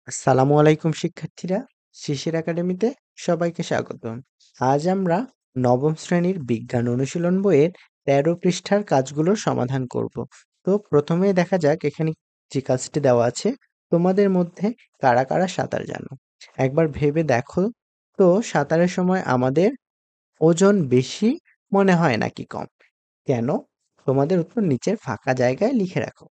আসসালামু আলাইকুম শিক্ষার্থীরা, শিশির একাডেমিতে সবাইকে স্বাগতম। আজ আমরা নবম শ্রেণীর বিজ্ঞান অনুশীলন বইয়ের ১৩ পৃষ্ঠার কাজগুলোর সমাধান করব। তো প্রথমেই দেখা যাক এখানে যে কাজটি দেওয়া আছে, তোমাদের মধ্যে কারা কারা সাঁতার জানো। একবার ভেবে দেখো তো, সাঁতারের সময় আমাদের ওজন বেশি মনে হয় নাকি কম? কেন? তোমাদের উত্তর নিচের ফাঁকা জায়গায় লিখে রাখো।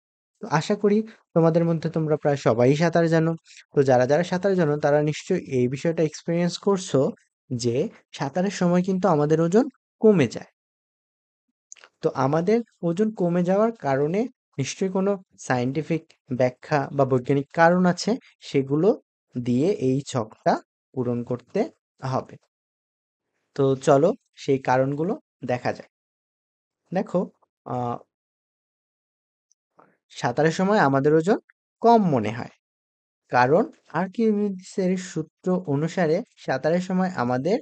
তো আশা করি তোমাদের মধ্যে তোমরা প্রায় সবাই সাঁতার জানো। তো যারা যারা সাঁতার জানো তারা নিশ্চয়ই এই বিষয়টা এক্সপেরিয়েন্স করছো যে সাঁতারের সময় কিন্তু আমাদের ওজন কমে যায়। তো আমাদের ওজন কমে যাওয়ার কারণে নিশ্চয়ই কোনো সায়েন্টিফিক ব্যাখ্যা বা বৈজ্ঞানিক কারণ আছে, সেগুলো দিয়ে এই ছকটা পূরণ করতে হবে। তো চলো সেই কারণগুলো দেখা যাক। দেখো, আহ সাঁতারের সময় আমাদের ওজন কম মনে হয় কারণ আর্কিমিডিসের সূত্র অনুসারে সাঁতারের সময় আমাদের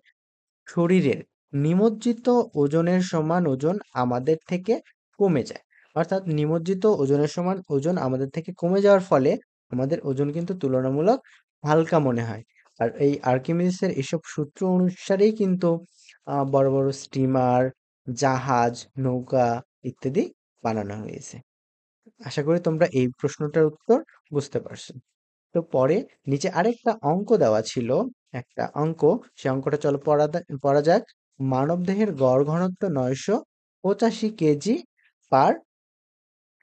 শরীরের নিমজ্জিত ওজনের সমান ওজন আমাদের থেকে কমে যায়। অর্থাৎ নিমজ্জিত ওজনের সমান ওজন আমাদের থেকে কমে যাওয়ার ফলে আমাদের ওজন কিন্তু তুলনামূলক হালকা মনে হয়। আর এই আর্কিমিডিসের এসব সূত্র অনুসারেই কিন্তু বড় বড় স্টিমার, জাহাজ, নৌকা ইত্যাদি বানানো হয়েছে। আশা করি তোমরা এই প্রশ্নটার উত্তর বুঝতে পারছো। তো পরে নিচে আরেকটা অঙ্ক দেওয়া ছিল, একটা অঙ্ক, সে অঙ্কটা চলো পড়া যাক। মানবদেহের গড় ঘনত্ব 985 কেজি পার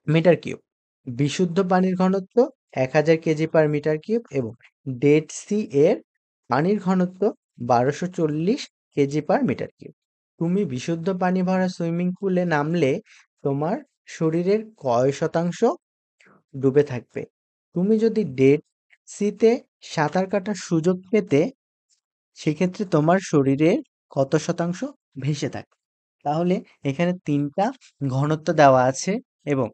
মিটার কিউব, বিশুদ্ধ পানির ঘনত্ব 1000 কেজি পার মিটার কিউব এবং ডেড সি এর পানির ঘনত্ব 1240 কেজি পার মিটার কিউব। তুমি বিশুদ্ধ পানি ভরা সুইমিং পুলে নামলে তোমার শরীরের কয় শতাংশ ডুবে থাকবে? তুমি যদি ডেড সিতে সাঁতার কাটার সুযোগ পেতে, সেক্ষেত্রে তোমার শরীরের কত শতাংশ ভেসে থাকে? তাহলে এখানে ৩টা ঘনত্ব দেওয়া আছে এবং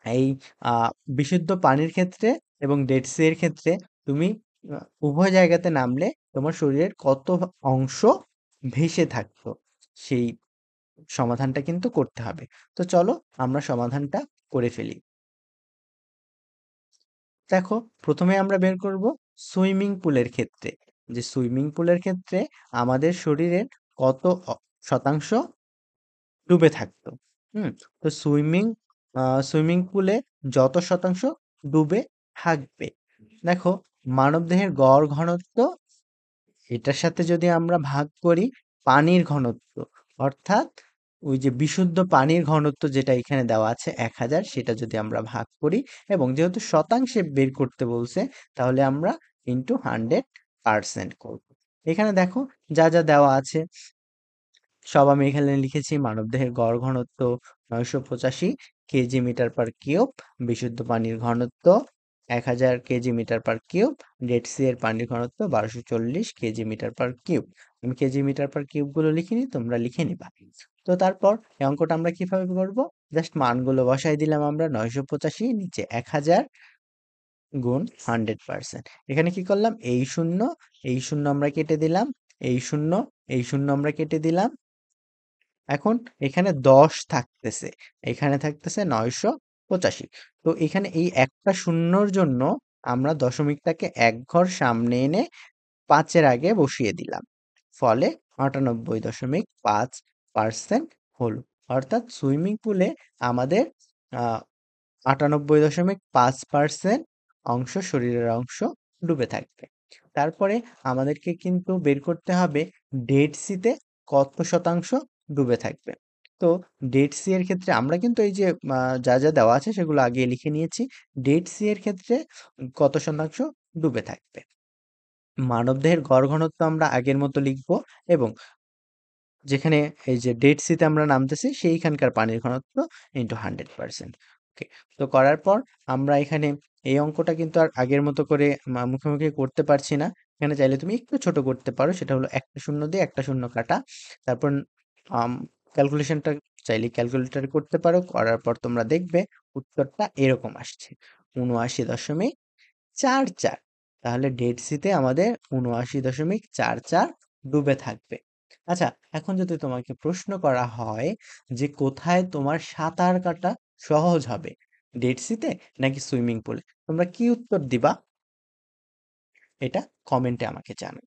এই বিশুদ্ধ পানির ক্ষেত্রে এবং ডেড সি এর ক্ষেত্রে তুমি উভয় জায়গাতে নামলে তোমার শরীরের কত অংশ ভেসে থাকতো, সেই সমাধানটা কিন্তু করতে হবে। তো চলো আমরা সমাধানটা করে ফেলি। দেখো, প্রথমে আমরা বের করব সুইমিং পুলের ক্ষেত্রে, যে সুইমিং পুলের ক্ষেত্রে আমাদের শরীরের কত শতাংশ ডুবে থাকতো। হুম তো সুইমিং পুলে যত শতাংশ ডুবে থাকবে, দেখো, মানবদেহের গড় ঘনত্ব, এটার সাথে যদি আমরা ভাগ করি পানির ঘনত্ব, অর্থাৎ ওই যে বিশুদ্ধ পানির ঘনত্ব যেটা এখানে দেওয়া আছে 1000, সেটা যদি আমরা ভাগ করি এবং যেহেতু শতাংশে বের করতে বলছে, তাহলে আমরা ইন্টু 100% করব। এখানে দেখো যা যা দেওয়া আছে সব আমি এখানে লিখেছি। মানবদেহের গড় ঘনত্ব 985 কেজি মিটার পার কিউব, বিশুদ্ধ পানির ঘনত্ব 1000 KG metre per cube, Dead Sea এর পানির ঘনত্ব 1240 কেজি মিটার পার কিউব। আমি কেজি মিটার পার কিউব গুলো লিখিনি, তোমরা লিখে নিবা। তো তারপর এই অঙ্কটা আমরা কিভাবে করব? জাস্ট মানগুলো বসাই দিলাম আমরা, 985 নিচে 1000 গুণ 100%। এখানে কি করলাম? এই শূন্য আমরা কেটে দিলাম, এই শূন্য, এই শূন্য আমরা কেটে দিলাম। এখন এখানে 10 থাকতেছে, এখানে থাকতেছে 985। তো এখানে এই একটা শূন্যর জন্য আমরা দশমিকটাকে এক ঘর সামনে এনে 5-এর আগে বসিয়ে দিলাম। ফলে 98.5% হলো। অর্থাৎ সুইমিং পুলে আমাদের 98.5% অংশ, শরীরের অংশ ডুবে থাকবে। তারপরে আমাদেরকে কিন্তু বের করতে হবে ডেড সিতে কত শতাংশ ডুবে থাকবে। তো ডেড সি এর ক্ষেত্রে আমরা কিন্তু এই যে যা যা দেওয়া আছে সেগুলো আগে লিখে নিয়েছি। ডেড সি এর ক্ষেত্রে কত শতাংশ ডুবে থাকবে? মানবদেহের গড় ঘনত্ব আমরা আগের মতো লিখব এবং যেখানে এই যে ডেড সিতে আমরা নামতেছি সেইখানকার পানির ঘনত্ব ইন্টু 100%। ওকে, তো করার পর আমরা এখানে এই অঙ্কটা কিন্তু আর আগের মতো করে মুখোমুখি করতে পারছি না। এখানে চাইলে তুমি একটু ছোট করতে পারো, সেটা হলো একটা শূন্য দিয়ে একটা শূন্য কাটা। তারপর ক্যালকুলেশনটা চাইলে ক্যালকুলেটর করতে পারো, করার পর তোমরা দেখবে উত্তরটা এরকম আসছে 79.44। তাহলে ডেড সিতে আমাদের 79.44 ডুবে থাকবে। আচ্ছা, এখন যদি তোমাকে প্রশ্ন করা হয় যে কোথায় তোমার সাঁতার কাটা সহজ হবে, ডেড সিতে নাকি সুইমিং পুলে, তোমরা কি উত্তর দিবা? এটা কমেন্টে আমাকে জানান।